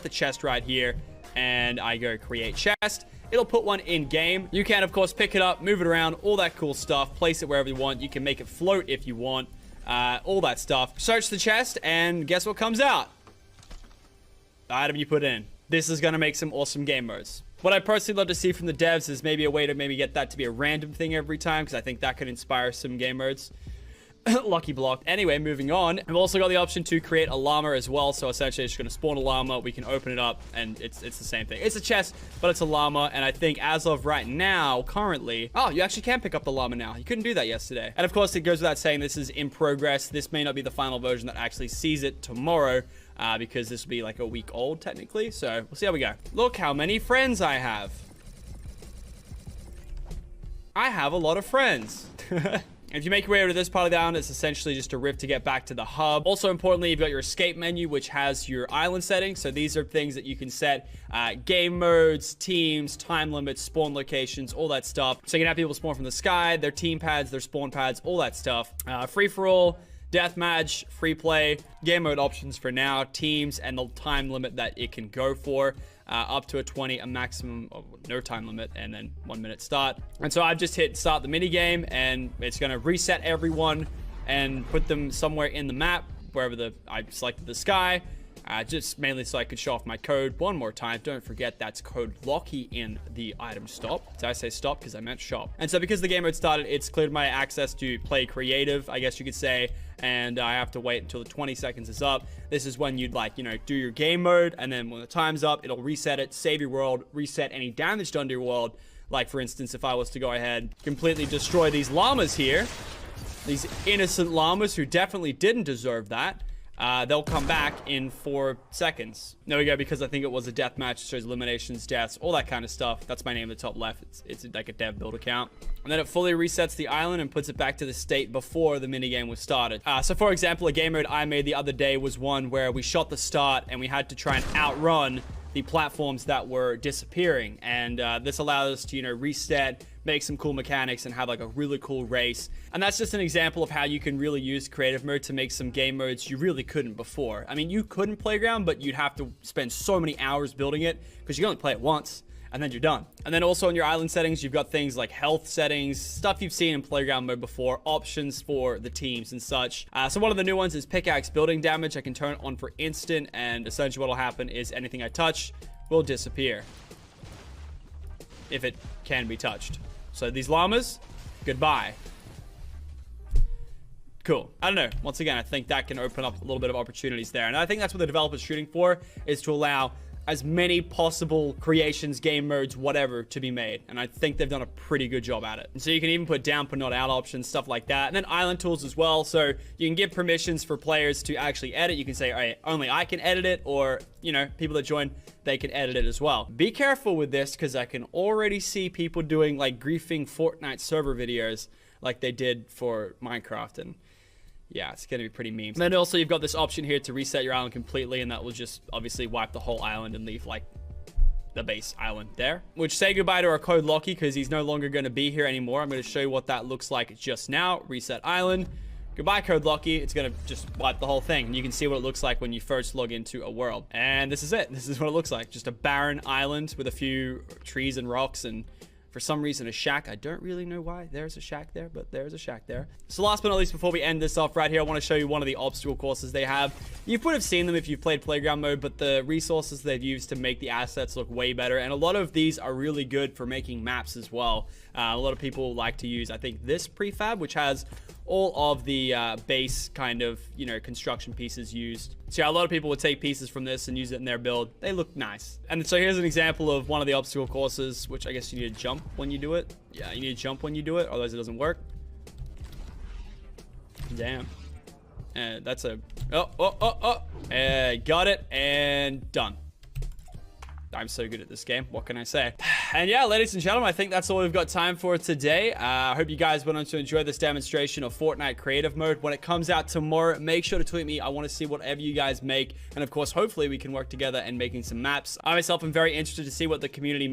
the chest right here and I go create chest, it'll put one in game. You can, of course, pick it up, move it around, all that cool stuff, place it wherever you want. You can make it float if you want, all that stuff. Search the chest, and guess what comes out? The item you put in. This is going to make some awesome game modes. What I personally love to see from the devs is maybe a way to maybe get that to be a random thing every time, because I think that could inspire some game modes. Lucky block. Anyway, moving on. I've also got the option to create a llama as well. So essentially, it's just going to spawn a llama. We can open it up, and it's the same thing. It's a chest, but it's a llama. And I think as of right now, currently... Oh, you actually can pick up the llama now. You couldn't do that yesterday. And of course, it goes without saying this is in progress. This may not be the final version that actually sees it tomorrow, because this will be like a week old, technically. So we'll see how we go. Look how many friends I have. I have a lot of friends. If you make your way over to this part of the island, it's essentially just a rift to get back to the hub. Also, importantly, you've got your escape menu, which has your island settings. So these are things that you can set game modes, teams, time limits, spawn locations, all that stuff. So you can have people spawn from the sky, their team pads, their spawn pads, all that stuff. Free-for-all, deathmatch, free play, game mode options for now, teams, and the time limit that it can go for. Up to a 20, a maximum of no time limit, and then 1 minute start. And so I've just hit start the mini game, and it's going to reset everyone and put them somewhere in the map, wherever I selected the sky, just mainly so I could show off my code one more time. Don't forget that's code Locky in the item stop. Did I say stop? Because I meant shop. And so because the game mode started, it's cleared my access to play creative, I guess you could say, and I have to wait until the 20 seconds is up. This is when you'd, like, you know, do your game mode, and then when the time's up, it'll reset it, save your world, reset any damage done to your world. Like, for instance, if I was to go ahead, completely destroy these llamas here, these innocent llamas who definitely didn't deserve that, they'll come back in 4 seconds. There we go, because I think it was a death match. It shows eliminations, deaths, all that kind of stuff. That's my name at the top left. It's like a dev build account. And then it fully resets the island and puts it back to the state before the minigame was started. So for example, a game mode I made the other day was one where we shot the start and we had to try and outrun the platforms that were disappearing. And this allowed us to, you know, reset, make some cool mechanics, and have like a really cool race. And that's just an example of how you can really use creative mode to make some game modes you really couldn't before. I mean, you couldn't Playground, but you'd have to spend so many hours building it because you can only play it once and then you're done. And then also in your island settings, you've got things like health settings, stuff you've seen in Playground mode before, options for the teams and such. So one of the new ones is pickaxe building damage. I can turn it on for instant, and essentially what will happen is anything I touch will disappear if it can be touched. So these llamas, goodbye. Cool. I don't know. Once again, I think that can open up a little bit of opportunities there. And I think that's what the developer's shooting for, is to allow as many possible creations, game modes, whatever, to be made. And I think they've done a pretty good job at it. And so you can even put down, but not out options, stuff like that. And then island tools as well. So you can give permissions for players to actually edit. You can say, all right, only I can edit it, or, you know, people that join, they can edit it as well. Be careful with this, because I can already see people doing like griefing Fortnite server videos like they did for Minecraft, and yeah, it's gonna be pretty memes. And then also you've got this option here to reset your island completely, and that will just obviously wipe the whole island and leave like the base island there. Which, say goodbye to our code Locky, because he's no longer going to be here anymore. I'm going to show you what that looks like just now. Reset island. Goodbye, code Locky. It's going to just wipe the whole thing. And you can see what it looks like when you first log into a world. And this is it. This is what it looks like. Just a barren island with a few trees and rocks, and for some reason a shack. I don't really know why there's a shack there, but there's a shack there. So last but not least, before we end this off right here, I want to show you one of the obstacle courses they have. You would have seen them if you've played Playground mode, but the resources they've used to make the assets look way better. And a lot of these are really good for making maps as well. A lot of people like to use, I think, this prefab, which has all of the base kind of, you know, construction pieces used. So yeah, a lot of people would take pieces from this and use it in their build. They look nice. And so here's an example of one of the obstacle courses, which I guess you need to jump when you do it. Yeah, you need to jump when you do it, otherwise it doesn't work. Damn. And that's a... got it, and done. I'm so good at this game. What can I say? And yeah, ladies and gentlemen, I think that's all we've got time for today. I hope you guys went on to enjoy this demonstration of Fortnite creative mode. When it comes out tomorrow, make sure to tweet me. I want to see whatever you guys make. And of course, hopefully we can work together in making some maps. I myself am very interested to see what the community makes.